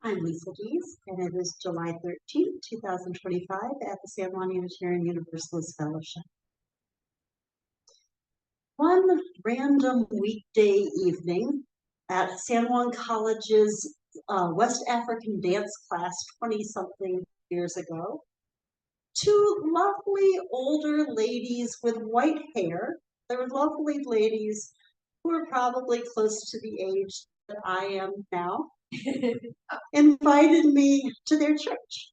I'm Liesl Dees, and it is July 13th, 2025 at the San Juan Unitarian Universalist Fellowship. One random weekday evening at San Juan College's West African dance class 20-something years ago, two lovely older ladies with white hair, they were lovely ladies who were probably close to the age that I am now, invited me to their church.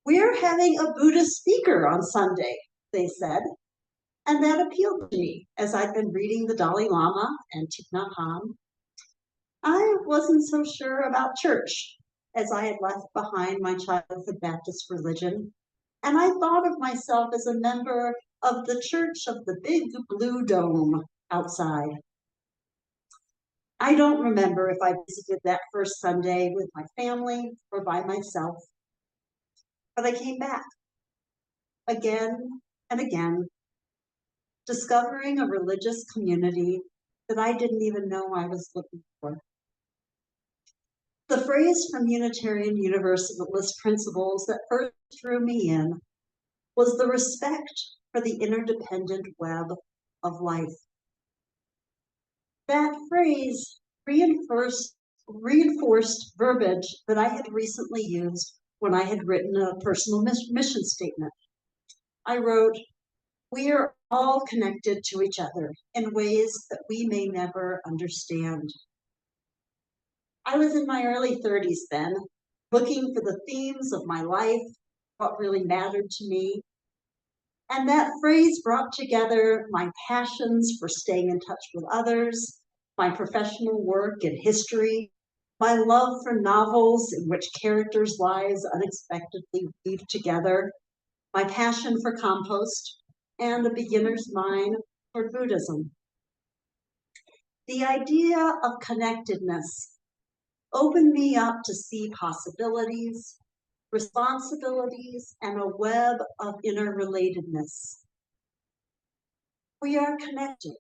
"We're having a Buddhist speaker on Sunday," they said, and that appealed to me as I'd been reading the Dalai Lama and Thich Nhat Hanh. I wasn't so sure about church, as I had left behind my childhood Baptist religion, and I thought of myself as a member of the Church of the Big Blue Dome outside. I don't remember if I visited that first Sunday with my family or by myself, but I came back again and again, discovering a religious community that I didn't even know I was looking for. The phrase from Unitarian Universalist principles that first drew me in was the respect for the interdependent web of life. That phrase reinforced verbiage that I had recently used when I had written a personal mission statement. I wrote, "We are all connected to each other in ways that we may never understand." I was in my early 30s then, looking for the themes of my life, what really mattered to me. And that phrase brought together my passions for staying in touch with others, my professional work in history, my love for novels in which characters' lives unexpectedly weave together, my passion for compost, and a beginner's mind for Buddhism. The idea of connectedness opened me up to see possibilities, responsibilities, and a web of interrelatedness. We are connected.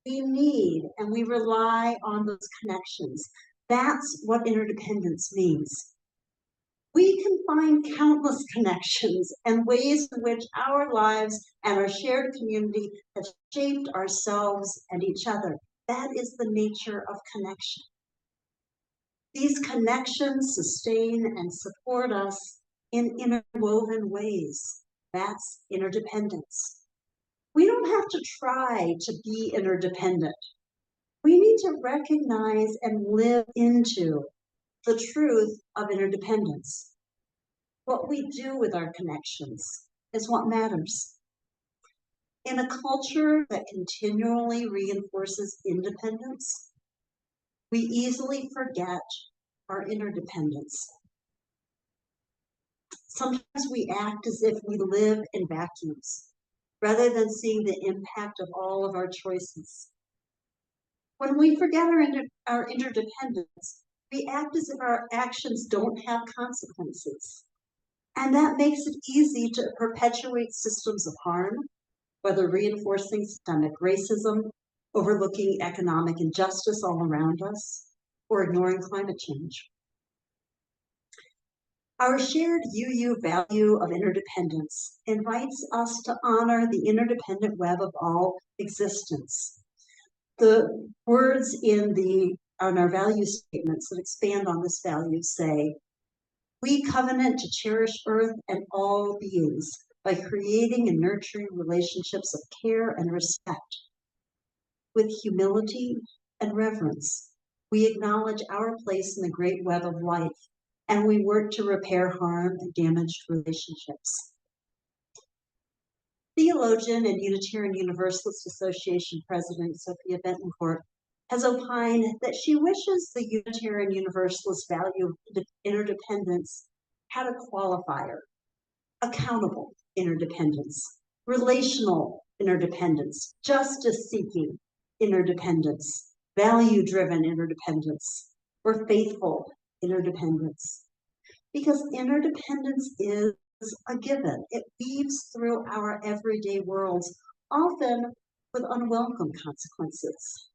We need and we rely on those connections. That's what interdependence means. We can find countless connections and ways in which our lives and our shared community have shaped ourselves and each other. That is the nature of connection. These connections sustain and support us in interwoven ways. That's interdependence. We don't have to try to be interdependent. We need to recognize and live into the truth of interdependence. What we do with our connections is what matters. In a culture that continually reinforces independence, we easily forget our interdependence. Sometimes we act as if we live in vacuums, rather than seeing the impact of all of our choices. When we forget our interdependence, we act as if our actions don't have consequences. And that makes it easy to perpetuate systems of harm, whether reinforcing systemic racism, overlooking economic injustice all around us, or ignoring climate change. Our shared UU value of interdependence invites us to honor the interdependent web of all existence. The words in our value statements that expand on this value say, "We covenant to cherish Earth and all beings by creating and nurturing relationships of care and respect. With humility and reverence, we acknowledge our place in the great web of life, and we work to repair harm and damaged relationships." Theologian and Unitarian Universalist Association President Sophia Bentoncourt has opined that she wishes the Unitarian Universalist value of interdependence had a qualifier: accountable interdependence, relational interdependence, justice-seeking interdependence, value-driven interdependence, or faithful interdependence. Because interdependence is a given. It weaves through our everyday worlds, often with unwelcome consequences.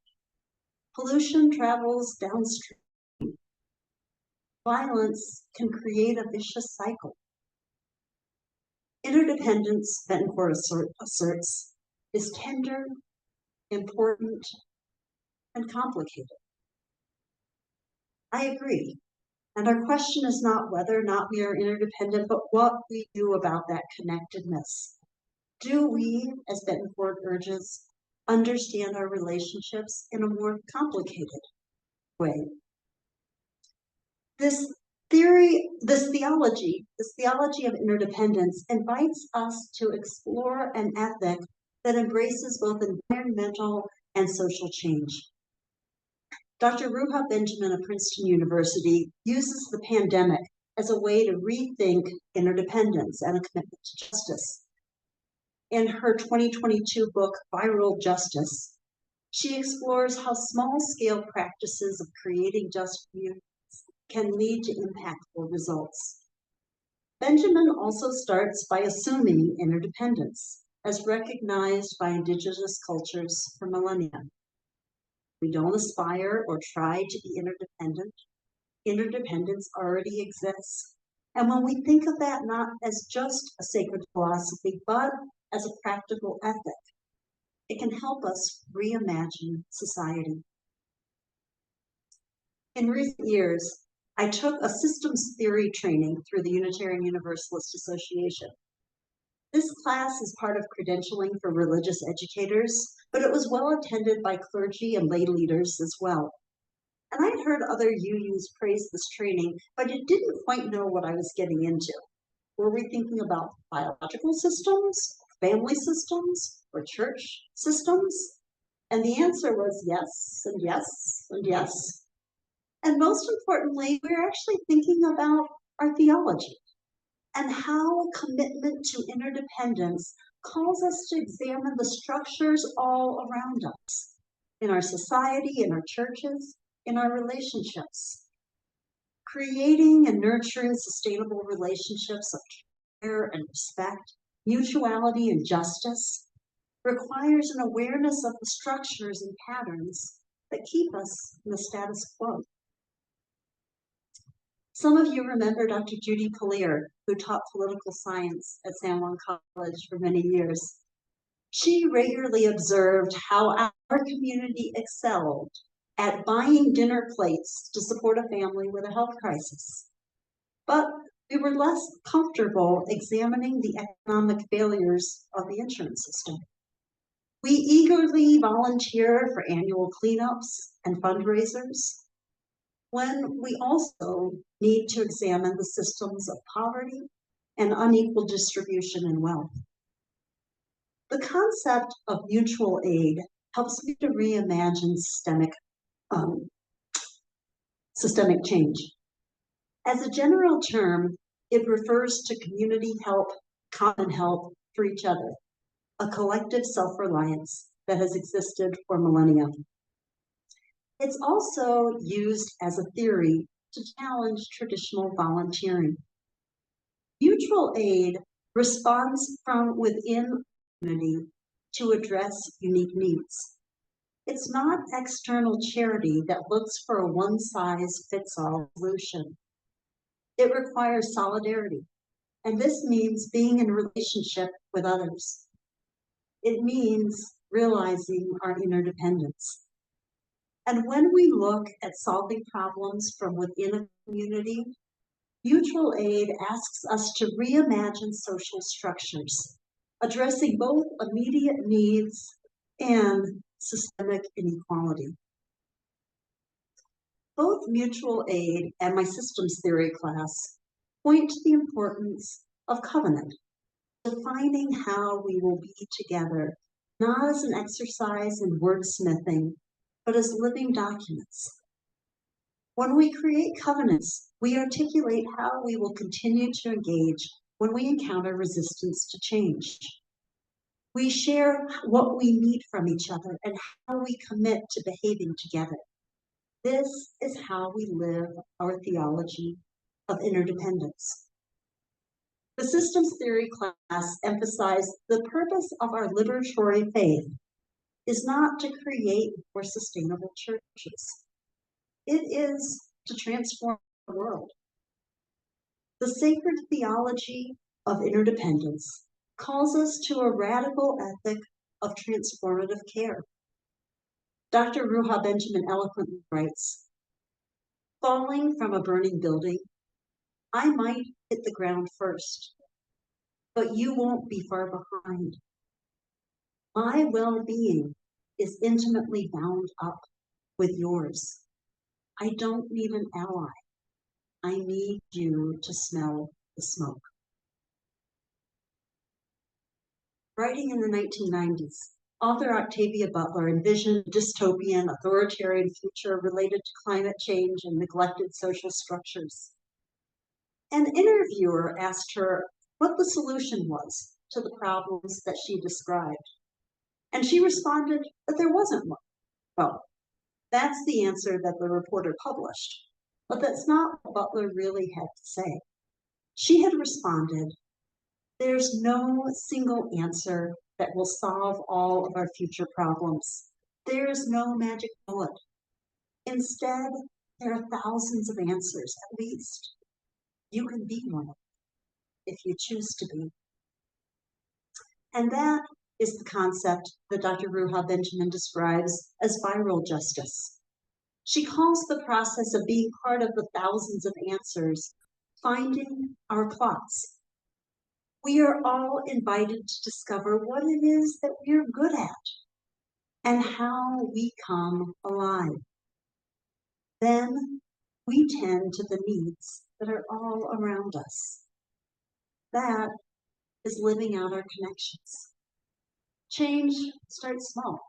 Pollution travels downstream. violence can create a vicious cycle. Interdependence, Betancourt asserts, is tender, important, and complicated. I agree. And our question is not whether or not we are interdependent, but what we do about that connectedness. Do we, as Betancourt urges, understand our relationships in a more complicated way? This theology of interdependence invites us to explore an ethic that embraces both environmental and social change. Dr. Ruha Benjamin of Princeton University uses the pandemic as a way to rethink interdependence and a commitment to justice. In her 2022 book, Viral Justice, she explores how small-scale practices of creating just communities can lead to impactful results. Benjamin also starts by assuming interdependence as recognized by indigenous cultures for millennia. We don't aspire or try to be interdependent. Interdependence already exists. And when we think of that not as just a sacred philosophy, but as a practical ethic, it can help us reimagine society. In recent years, I took a systems theory training through the Unitarian Universalist Association. This class is part of credentialing for religious educators, but it was well attended by clergy and lay leaders as well. And I'd heard other UUs praise this training, but I didn't quite know what I was getting into. Were we thinking about biological systems, family systems, or church systems? And the answer was yes, and yes, and yes. And most importantly, we're actually thinking about our theology and how a commitment to interdependence calls us to examine the structures all around us, in our society, in our churches, in our relationships. Creating and nurturing sustainable relationships of care and respect, mutuality and justice requires an awareness of the structures and patterns that keep us in the status quo. Some of you remember Dr. Judy Collier, who taught political science at San Juan College for many years. She regularly observed how our community excelled at buying dinner plates to support a family with a health crisis. But we were less comfortable examining the economic failures of the insurance system. We eagerly volunteer for annual cleanups and fundraisers, when we also need to examine the systems of poverty and unequal distribution in wealth. The concept of mutual aid helps me to reimagine systemic change. As a general term, it refers to community help, common help for each other, a collective self-reliance that has existed for millennia. It's also used as a theory to challenge traditional volunteering. Mutual aid responds from within the community to address unique needs. It's not external charity that looks for a one-size-fits-all solution. It requires solidarity, and this means being in relationship with others. It means realizing our interdependence. And when we look at solving problems from within a community, mutual aid asks us to reimagine social structures, addressing both immediate needs and systemic inequality. Both mutual aid and my systems theory class point to the importance of covenant, defining how we will be together, not as an exercise in wordsmithing, but as living documents. When we create covenants, we articulate how we will continue to engage when we encounter resistance to change. We share what we need from each other and how we commit to behaving together. This is how we live our theology of interdependence. The systems theory class emphasized the purpose of our liberatory faith is not to create more sustainable churches. It is to transform the world. The sacred theology of interdependence calls us to a radical ethic of transformative care. Dr. Ruha Benjamin eloquently writes, "Falling from a burning building, I might hit the ground first, but you won't be far behind. My well-being is intimately bound up with yours. I don't need an ally. I need you to smell the smoke." Writing in the 1990s, author Octavia Butler envisioned a dystopian, authoritarian future related to climate change and neglected social structures. An interviewer asked her what the solution was to the problems that she described, and she responded that there wasn't one. Well, that's the answer that the reporter published, but that's not what Butler really had to say. She had responded, "There's no single answer that will solve all of our future problems. There's no magic bullet. Instead, there are thousands of answers, at least. You can be one of them if you choose to be." And that is the concept that Dr. Ruha Benjamin describes as viral justice. She calls the process of being part of the thousands of answers finding our plots. We are all invited to discover what it is that we're good at and how we come alive. Then we tend to the needs that are all around us. That is living out our connections. Change starts small,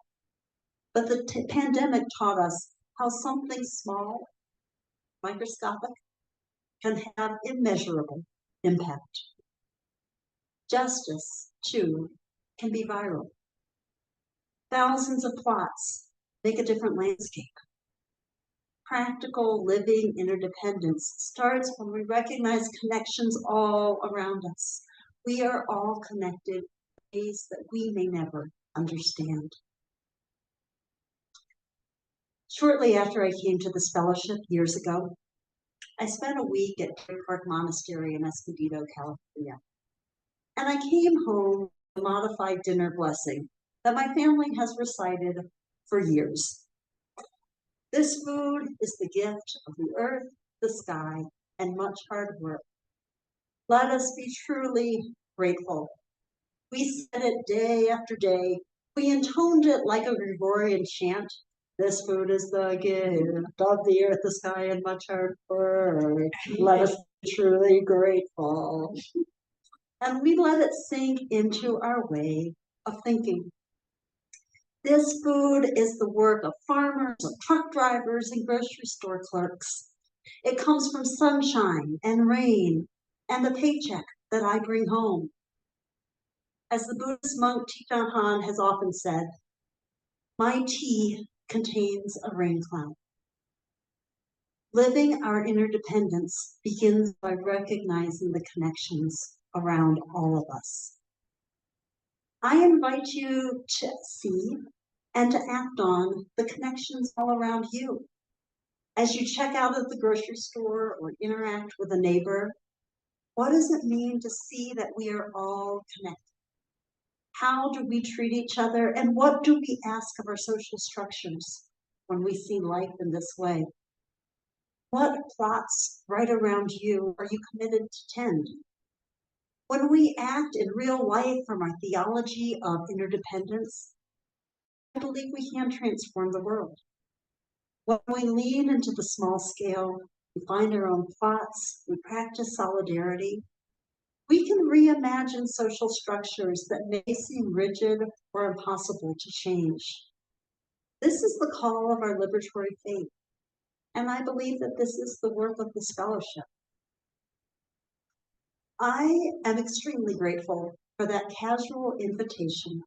but the pandemic taught us how something small, microscopic, can have immeasurable impact. Justice, too, can be viral. Thousands of plots make a different landscape. Practical living interdependence starts when we recognize connections all around us. We are all connected in ways that we may never understand. Shortly after I came to this fellowship years ago, I spent a week at Deer Park Monastery in Escondido, California. And I came home with a modified dinner blessing that my family has recited for years. This food is the gift of the earth, the sky, and much hard work. Let us be truly grateful. We said it day after day. We intoned it like a Gregorian chant. This food is the gift of the earth, the sky, and much hard work. Let us be truly grateful. And we let it sink into our way of thinking. This food is the work of farmers, of truck drivers, and grocery store clerks. It comes from sunshine and rain and the paycheck that I bring home. As the Buddhist monk Thich Nhat Hanh has often said, my tea contains a rain cloud. Living our interdependence begins by recognizing the connections around all of us. I invite you to see and to act on the connections all around you. As you check out at the grocery store or interact with a neighbor, what does it mean to see that we are all connected? How do we treat each other, and what do we ask of our social structures when we see life in this way? What plots right around you are you committed to tend? When we act in real life from our theology of interdependence, I believe we can transform the world. When we lean into the small scale, we find our own plots, we practice solidarity, we can reimagine social structures that may seem rigid or impossible to change. This is the call of our liberatory faith, and I believe that this is the work of this fellowship. I am extremely grateful for that casual invitation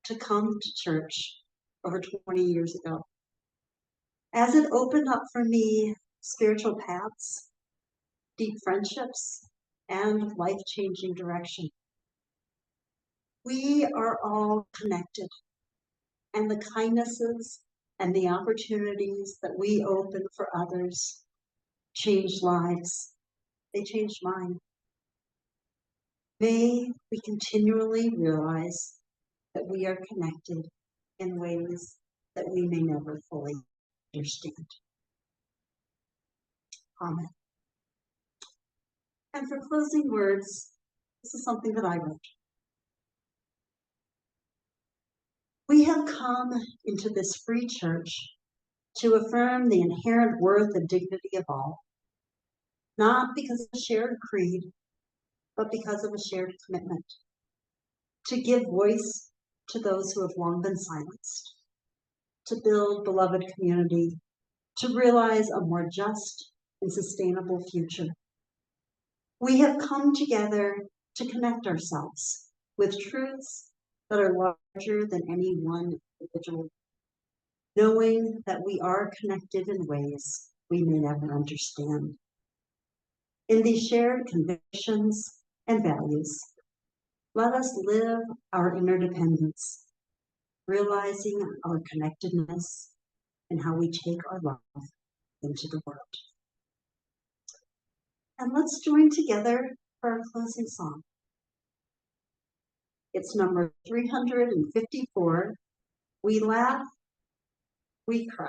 to come to church over 20 years ago, as it opened up for me spiritual paths, deep friendships, and life-changing direction. We are all connected, and the kindnesses and the opportunities that we open for others change lives. They changed mine. May we continually realize that we are connected in ways that we may never fully understand. Amen. And for closing words, this is something that I wrote. We have come into this free church to affirm the inherent worth and dignity of all, not because of a shared creed, but because of a shared commitment to give voice to those who have long been silenced, to build beloved community, to realize a more just and sustainable future. We have come together to connect ourselves with truths that are larger than any one individual, knowing that we are connected in ways we may never understand. In these shared convictions and values, let us live our interdependence, realizing our connectedness and how we take our love into the world. And let's join together for our closing song. It's number 354. We laugh, we cry.